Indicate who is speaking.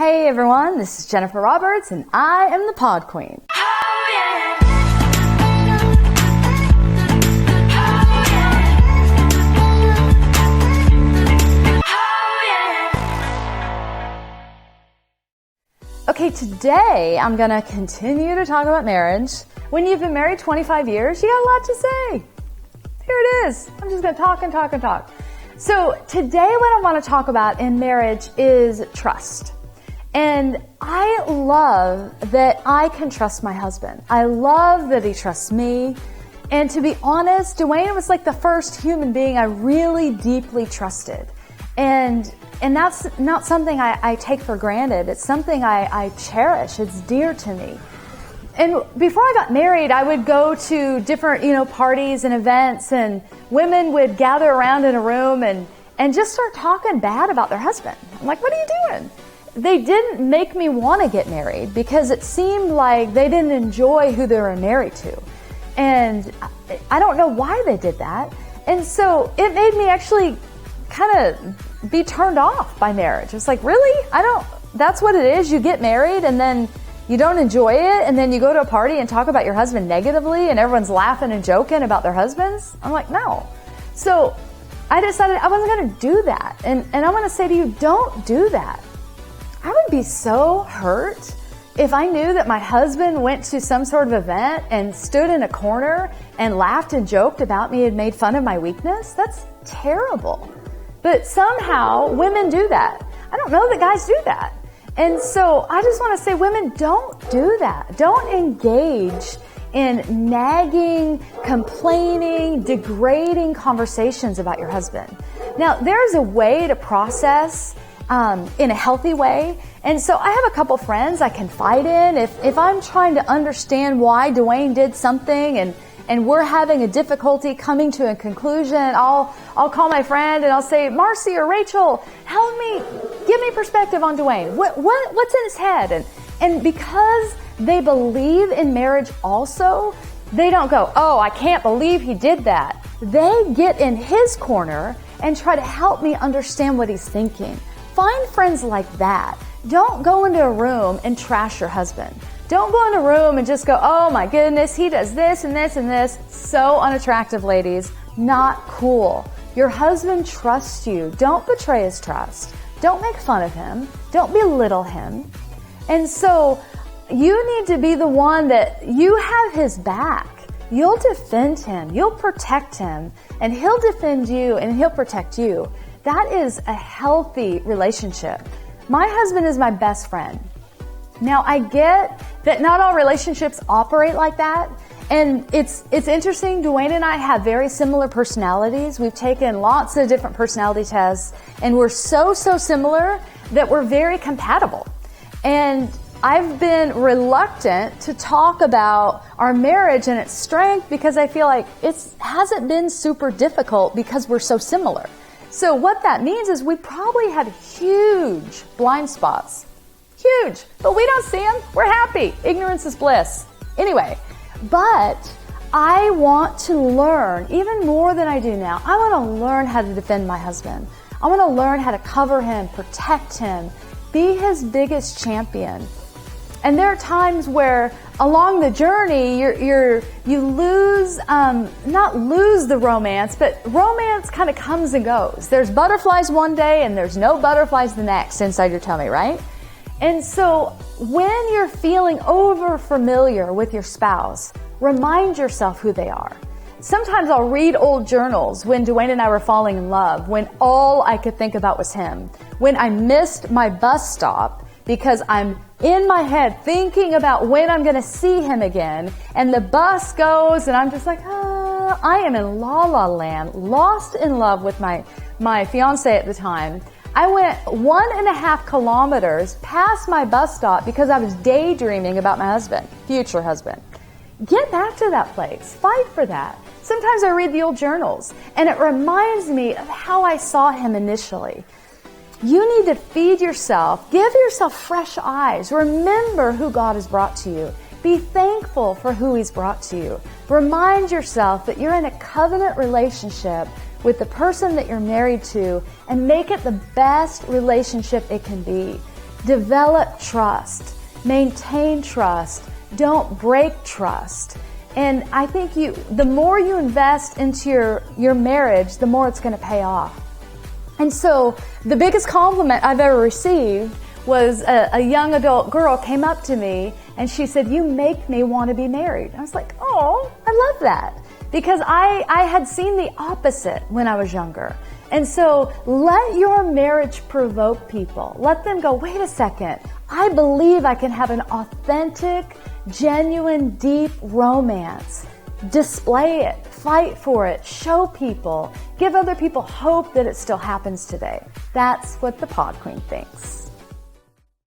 Speaker 1: Hey everyone, this is Jennifer Roberts and I am the Podqueen. Okay, today I'm going to continue to talk about marriage. When you've been married 25 years, you got a lot to say. Here it is. I'm just going to talk and talk and talk. So today what I want to talk about in marriage is trust. And I love that I can trust my husband. I love that he trusts me. And to be honest, Dwayne was like the first human being I really deeply trusted. And that's not something I take for granted. It's something I cherish. It's dear to me. And before I got married, I would go to different, parties and events, and women would gather around in a room and just start talking bad about their husband. I'm like, what are you doing? They didn't make me want to get married because it seemed like they didn't enjoy who they were married to. And I don't know why they did that. And so it made me actually kind of be turned off by marriage. It's like, really? That's what it is. You get married and then you don't enjoy it, and then you go to a party and talk about your husband negatively and everyone's laughing and joking about their husbands? I'm like, no. So I decided I wasn't going to do that. And I want to say to you, don't do that. I would be so hurt if I knew that my husband went to some sort of event and stood in a corner and laughed and joked about me and made fun of my weakness. That's terrible. But somehow women do that. I don't know that guys do that. And so I just want to say, women, don't do that. Don't engage in nagging, complaining, degrading conversations about your husband. Now, there's a way to process in a healthy way. And so I have a couple friends I confide in. If I'm trying to understand why Dwayne did something and we're having a difficulty coming to a conclusion, I'll call my friend and I'll say, Marcy or Rachel, help me, give me perspective on Dwayne. What's in his head? And because they believe in marriage also, they don't go, oh, I can't believe he did that. They get in his corner and try to help me understand what he's thinking. Find friends like that. Don't go into a room and trash your husband. Don't go in a room and just go, oh my goodness, he does this and this and this. So unattractive, ladies. Not cool. Your husband trusts you. Don't betray his trust. Don't make fun of him. Don't belittle him. And so you need to be the one that you have his back. You'll defend him. You'll protect him. And he'll defend you and he'll protect you. That is a healthy relationship. My husband is my best friend. Now, I get that not all relationships operate like that. And it's interesting. Dwayne and I have very similar personalities. We've taken lots of different personality tests, and we're so similar that we're very compatible. And I've been reluctant to talk about our marriage and its strength because I feel like it hasn't been super difficult because we're so similar. So what that means is we probably have huge blind spots. Huge. But we don't see them. We're happy. Ignorance is bliss. Anyway, but I want to learn, even more than I do now, I want to learn how to defend my husband. I want to learn how to cover him, protect him, be his biggest champion. And there are times where along the journey, you lose, not lose the romance, but romance kind of comes and goes. There's butterflies one day and there's no butterflies the next inside your tummy, right? And so when you're feeling over familiar with your spouse, remind yourself who they are. Sometimes I'll read old journals when Dwayne and I were falling in love, when all I could think about was him, when I missed my bus stop because I'm in my head thinking about when I'm going to see him again, and the bus goes and I'm just like, I am in la la land, lost in love with my fiance at the time. I went 1.5 kilometers past my bus stop because I was daydreaming about my husband, future husband. Get back to that place. Fight for that. Sometimes I read the old journals and it reminds me of how I saw him initially. You need to feed yourself. Give yourself fresh eyes. Remember who God has brought to you. Be thankful for who He's brought to you. Remind yourself that you're in a covenant relationship with the person that you're married to, and make it the best relationship it can be. Develop trust. Maintain trust. Don't break trust. And I think the more you invest into your marriage, the more it's going to pay off. And so the biggest compliment I've ever received was a young adult girl came up to me and she said, "You make me want to be married." I was like, "Oh, I love that." Because I had seen the opposite when I was younger. And so let your marriage provoke people. Let them go, "Wait a second. I believe I can have an authentic, genuine, deep romance." Display it, fight for it, show people, give other people hope that it still happens today. That's what the Podqueen thinks.